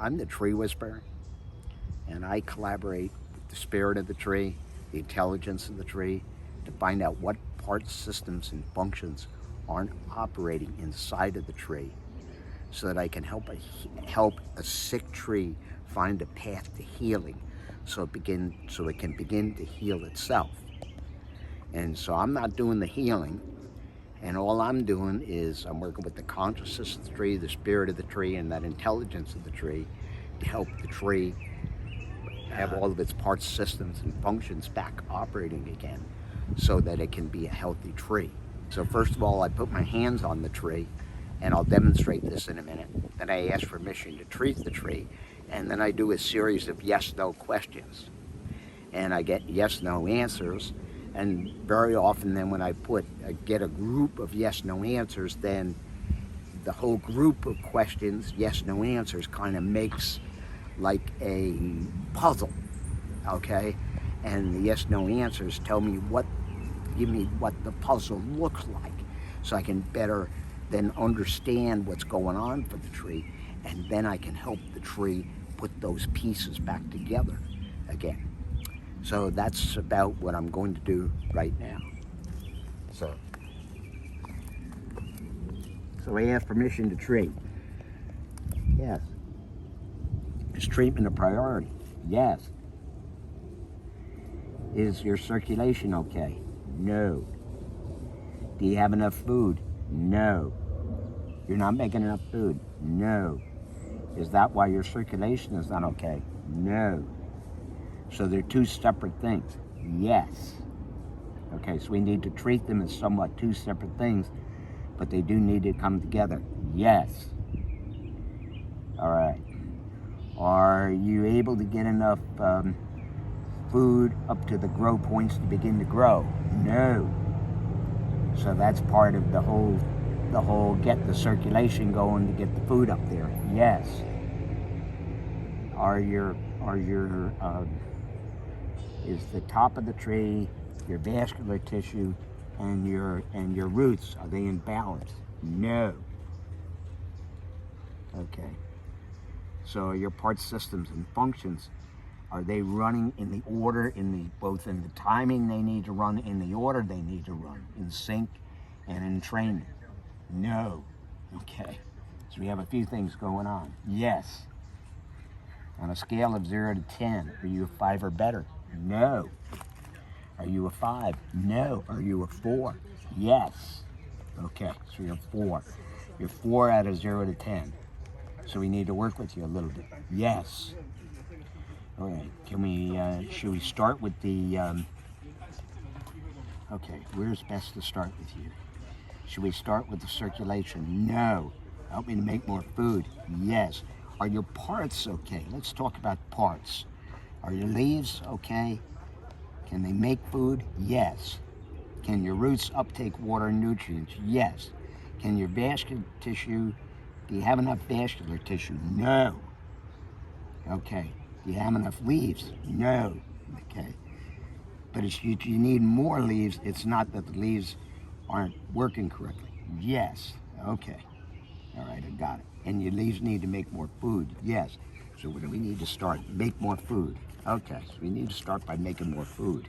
I'm the tree whisperer, and I collaborate with the spirit of the tree, the intelligence of the tree, to find out what parts, systems, and functions aren't operating inside of the tree, so that I can help a sick tree find a path to healing, so it can begin to heal itself. And so I'm not doing the healing, and all I'm doing is I'm working with the consciousness of the tree, the spirit of the tree, and that intelligence of the tree to help the tree have all of its parts, systems, and functions back operating again, so that it can be a healthy tree. So first of all, I put my hands on the tree, and I'll demonstrate this in a minute. Then I ask permission to treat the tree, and then I do a series of yes-no questions. And I get yes-no answers, and very often then when I get a group of yes-no answers, then the whole group of questions, yes-no answers, kind of makes like a puzzle, okay? And the yes-no answers give me what the puzzle looks like, so I can better then understand what's going on for the tree, and then I can help the tree put those pieces back together again. So that's about what I'm going to do right now. So I ask permission to treat. Yes. Is treatment a priority? Yes. Is your circulation okay? No. Do you have enough food? No. You're not making enough food? No. Is that why your circulation is not okay? No. So they're two separate things? Yes. Okay, so we need to treat them as somewhat two separate things, but they do need to come together. Yes. All right. Are you able to get enough food up to the grow points to begin to grow? No. So that's part of the whole get the circulation going to get the food up there. Yes. Is the top of the tree, your vascular tissue, and your roots, are they in balance? No. Okay. So are your parts, systems, and functions, are they running in the order, both in the timing they need to run, in the order they need to run, in sync and in training? No. Okay. So we have a few things going on. Yes. On a scale of 0 to 10, are you a 5 or better? No. Are you a 5? No. Are you a 4? Yes. Okay, so you're 4. You're 4 out of 0 to 10. So we need to work with you a little bit. Yes. All right, should we start with the, okay, where's best to start with you? Should we start with the circulation? No. Help me to make more food? Yes. Are your parts okay? Let's talk about parts. Are your leaves okay? Can they make food? Yes. Can your roots uptake water and nutrients? Yes. Can your vascular tissue, do you have enough vascular tissue? No. Okay. Do you have enough leaves? No. Okay. But if you need more leaves, it's not that the leaves aren't working correctly. Yes. Okay. All right, I got it. And your leaves need to make more food. Yes. So where do we need to start? Make more food. Okay, so we need to start by making more food.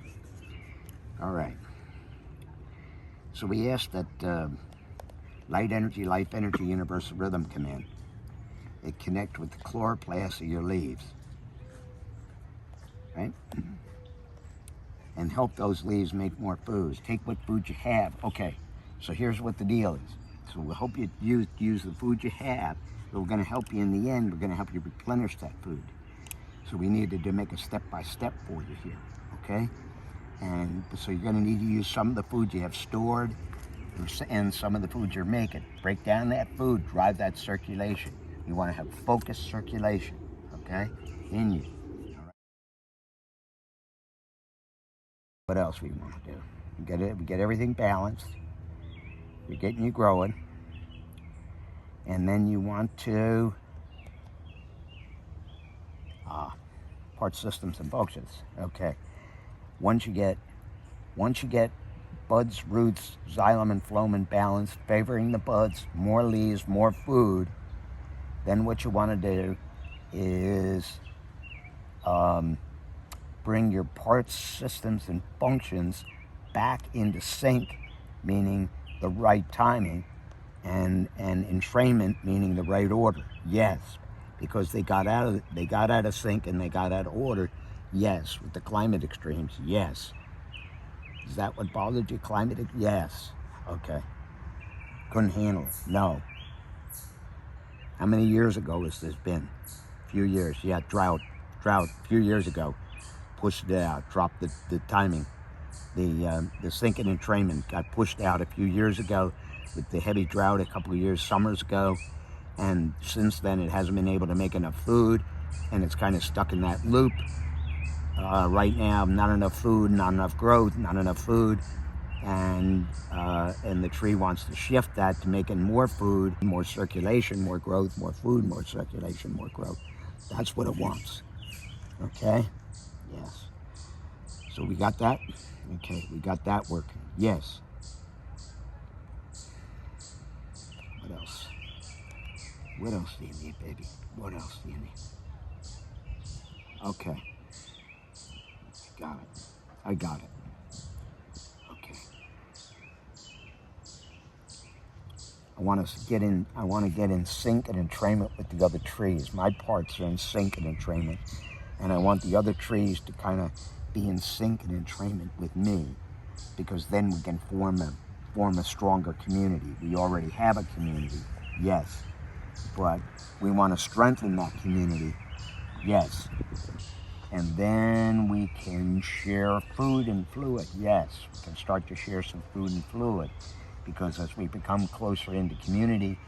All right. So we asked that light energy, life energy, universal rhythm come in. It connect with the chloroplasts of your leaves, right? And help those leaves make more food. Take what food you have. Okay, so here's what the deal is. So we'll help you use the food you have, but we're gonna help you in the end, we're gonna help you replenish that food. So we needed to make a step-by-step for you here, okay? And so you're gonna need to use some of the food you have stored and some of the food you're making. Break down that food, drive that circulation. You wanna have focused circulation, okay, in you. All right. What else we wanna do? We get everything balanced. You're getting you growing. And then you want to, part systems and functions. Okay. Once you get buds, roots, xylem and phloem in balance, favoring the buds, more leaves, more food, then what you want to do is bring your parts, systems, and functions back into sync, meaning the right timing, and entrainment, meaning the right order. Yes, because they got out of sync and they got out of order. Yes, with the climate extremes. Yes. Is that what bothered you? Climate? Yes. Okay. Couldn't handle it. No. How many years ago has this been? A few years. Yeah, drought. A few years ago. Pushed it out. Dropped the timing. The sinking entrainment got pushed out a few years ago with the heavy drought a couple of years, summers ago. And since then, it hasn't been able to make enough food, and it's kind of stuck in that loop. Right now, not enough food, not enough growth, not enough food, and the tree wants to shift that to making more food, more circulation, more growth, more food, more circulation, more growth. That's what it wants. Okay? Yes. So we got that? Okay, we got that working. Yes. What else? What else do you need, baby? What else do you need? Okay. Got it. I got it. Okay. I want to get in sync and entrainment with the other trees. My parts are in sync and entrainment, and I want the other trees to kind of be in sync and entrainment with me, because then we can form a stronger community. We already have a community, yes, but we want to strengthen that community, yes. And then we can share food and fluid, yes. We can start to share some food and fluid, because as we become closer into community,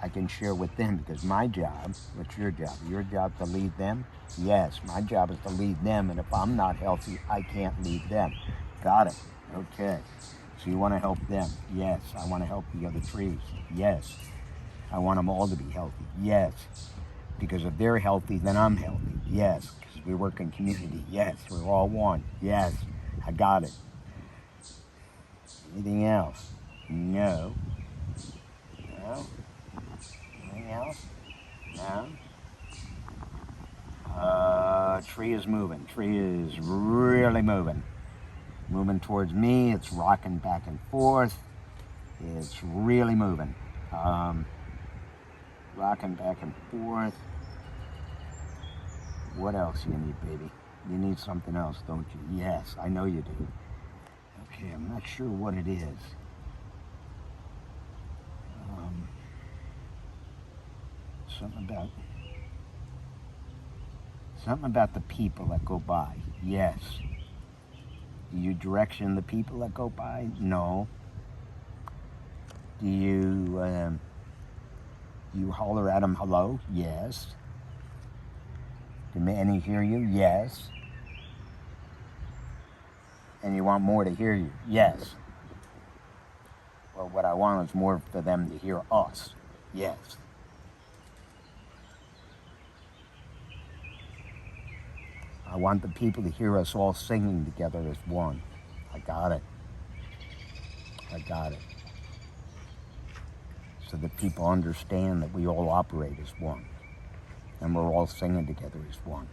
I can share with them, because my job, what's your job? Your job to lead them? Yes, my job is to lead them, and if I'm not healthy, I can't lead them. Got it. Okay. So you want to help them? Yes. I want to help the other trees? Yes. I want them all to be healthy? Yes. Because if they're healthy, then I'm healthy? Yes. Because we work in community? Yes. We're all one? Yes. I got it. Anything else? No. No? Anything else? No? Tree is moving. Tree is really moving. Moving towards me. It's rocking back and forth. It's really moving. Rocking back and forth. What else you need, baby? You need something else, don't you? Yes, I know you do. Okay, I'm not sure what it is. Something about the people that go by. Yes. Do you direction the people that go by? No. Do you holler at them hello? Yes. Do any hear you? Yes. And you want more to hear you? Yes. Well, what I want is more for them to hear us. Yes. I want the people to hear us all singing together as one. I got it. I got it. So that people understand that we all operate as one. And we're all singing together as one.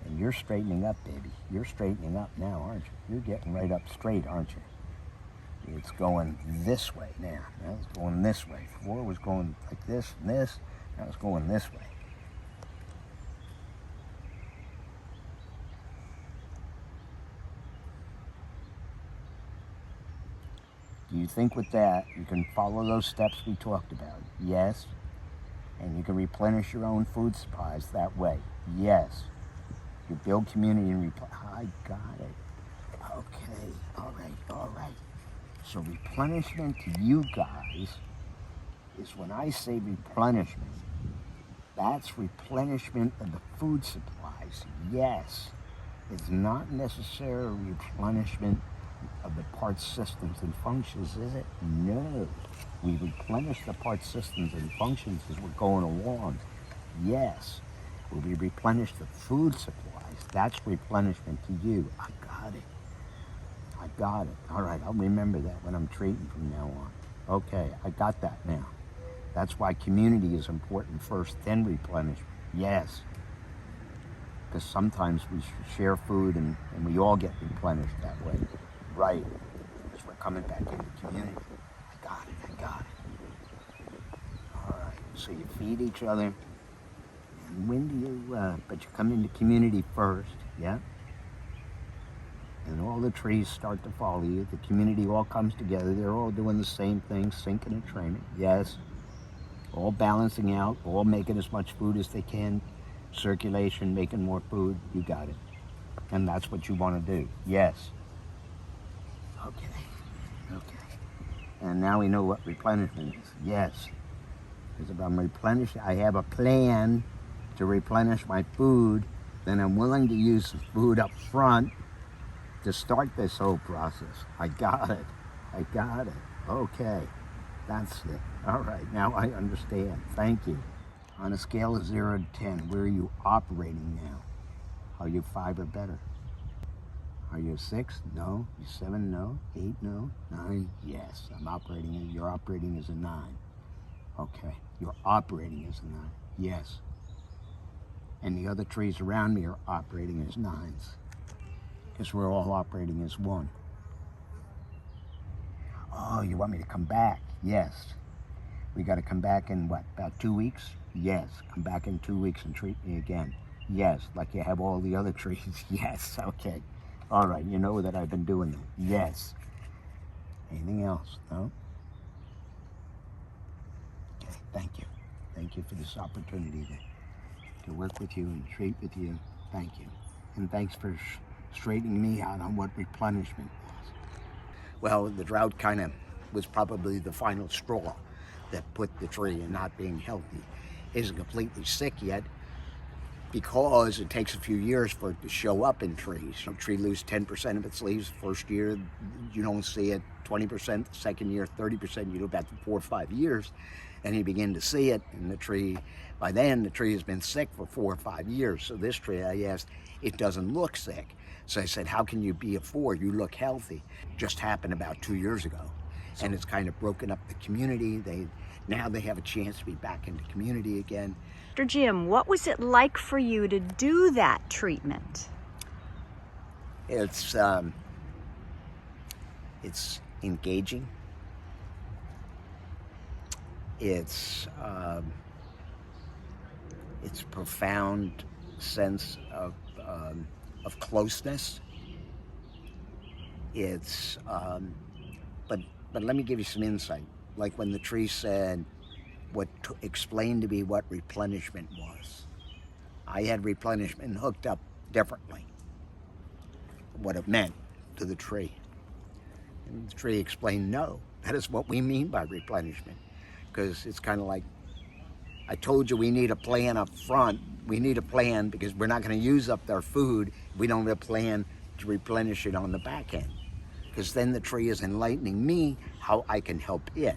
And you're straightening up, baby. You're straightening up now, aren't you? You're getting right up straight, aren't you? It's going this way now. Now it's going this way. Before it was going like this and this. Now it's going this way. Do you think with that you can follow those steps we talked about? Yes. And you can replenish your own food supplies that way? Yes. You build community and I got it. Okay. All right. So replenishment to you guys is, when I say replenishment, that's replenishment of the food supplies. Yes. It's not necessarily replenishment of the parts, systems, and functions, is it? No. We replenish the parts, systems, and functions as we're going along. Yes. Will we replenish the food supplies? That's replenishment to you. I got it. I got it. All right, I'll remember that when I'm treating from now on. Okay, I got that now. That's why community is important first, then replenishment. Yes. Because sometimes we share food and we all get replenished that way. Right. Because we're coming back into community. I got it. All right. So you feed each other. And when do you, but you come into community first, yeah? And all the trees start to follow you. The community all comes together. They're all doing the same thing, sinking and training. Yes. All balancing out, all making as much food as they can. Circulation, making more food. You got it. And that's what you want to do. Yes. Okay. And now we know what replenishment is. Yes. Because if I'm replenishing, I have a plan to replenish my food, then I'm willing to use the food up front to start this whole process. I got it. Okay. That's it. All right. Now I understand. Thank you. On a scale of 0 to 10, where are you operating now? Are you 5 or better? Are you a 6? No. You 7? No. 8? No. 9? Yes. You're operating as a 9. Okay. You're operating as a 9. Yes. And the other trees around me are operating as 9s. Because we're all operating as 1. Oh, you want me to come back? Yes. We got to come back in what, about 2 weeks? Yes. Come back in 2 weeks and treat me again. Yes. Like you have all the other trees. Yes. Okay. All right. You know that I've been doing that. Yes. Anything else? No? Okay. Thank you. Thank you for this opportunity to work with you and treat with you. Thank you. And thanks for straightening me out on what replenishment was. Well, the drought kind of was probably the final straw that put the tree in not being healthy. It isn't completely sick yet because it takes a few years for it to show up in trees. A tree loses 10% of its leaves the first year, you don't see it. 20% the second year, 30%, you do about 4 or 5 years, and you begin to see it in the tree. By then, the tree has been sick for 4 or 5 years. So this tree, I asked, it doesn't look sick. So I said, how can you be a 4? You look healthy. Just happened about 2 years ago. And it's kind of broken up the community. Now they have a chance to be back into community again. Dr. Jim, what was it like for you to do that treatment? It's engaging. It's profound sense of closeness. It's but let me give you some insight. Like when the tree said, explained to me what replenishment was. I had replenishment hooked up differently. What it meant to the tree. And the tree explained, no, that is what we mean by replenishment. Because it's kind of like, I told you we need a plan up front. We need a plan because we're not going to use up their food. We don't have a plan to replenish it on the back end. Because then the tree is enlightening me how I can help it.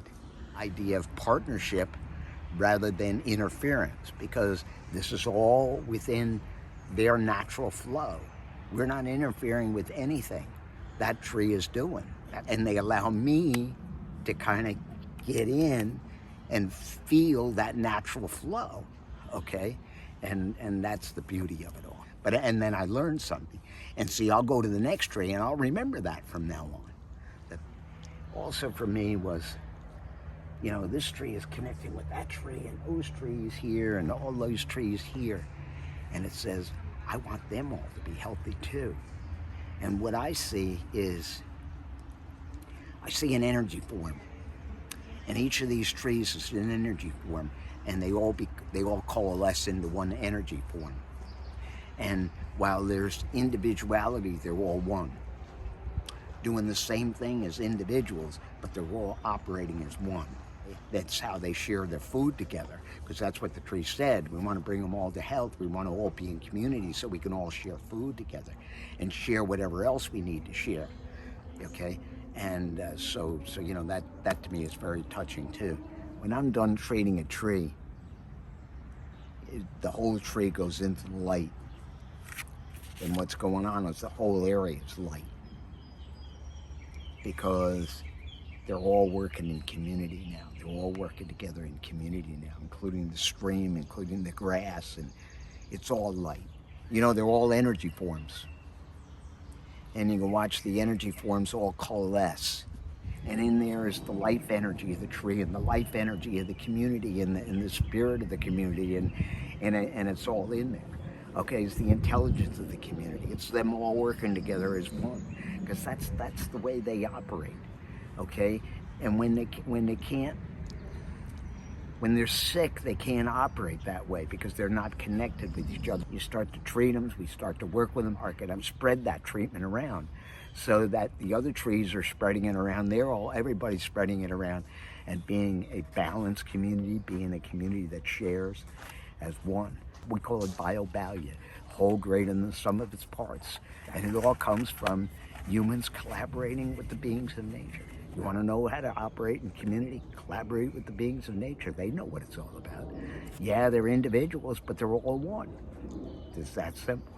Idea of partnership rather than interference, because this is all within their natural flow. We're not interfering with anything that tree is doing. And they allow me to kind of get in and feel that natural flow, okay? And that's the beauty of it all. And then I learned something. And see, I'll go to the next tree and I'll remember that from now on. That also for me was, you know, this tree is connecting with that tree and those trees here and all those trees here. And it says, I want them all to be healthy too. And what I see is, I see an energy form. And each of these trees is an energy form. And they all coalesce into one energy form. And while there's individuality, they're all one. Doing the same thing as individuals, but they're all operating as one. That's how they share their food together, because that's what the tree said. We want to bring them all to health. We want to all be in community so we can all share food together and share whatever else we need to share, okay? And so you know, that to me is very touching too. When I'm done treating a tree, the whole tree goes into the light. And what's going on is the whole area is light. because they're all working in community now. They're all working together in community now, including the stream, including the grass, and it's all light. You know, they're all energy forms. And you can watch the energy forms all coalesce. And in there is the life energy of the tree and the life energy of the community and the spirit of the community, and it's all in there. Okay, it's the intelligence of the community. It's them all working together as one, because that's the way they operate. Okay, and when they're sick, they can't operate that way because they're not connected with each other. You start to treat them, we start to work with them, spread that treatment around so that the other trees are spreading it around. Everybody's spreading it around and being a balanced community, being a community that shares as one. We call it bio-value, whole greater than the sum of its parts. And it all comes from humans collaborating with the beings of nature. You want to know how to operate in community? Collaborate with the beings of nature. They know what it's all about. Yeah, they're individuals, but they're all one. It's that simple.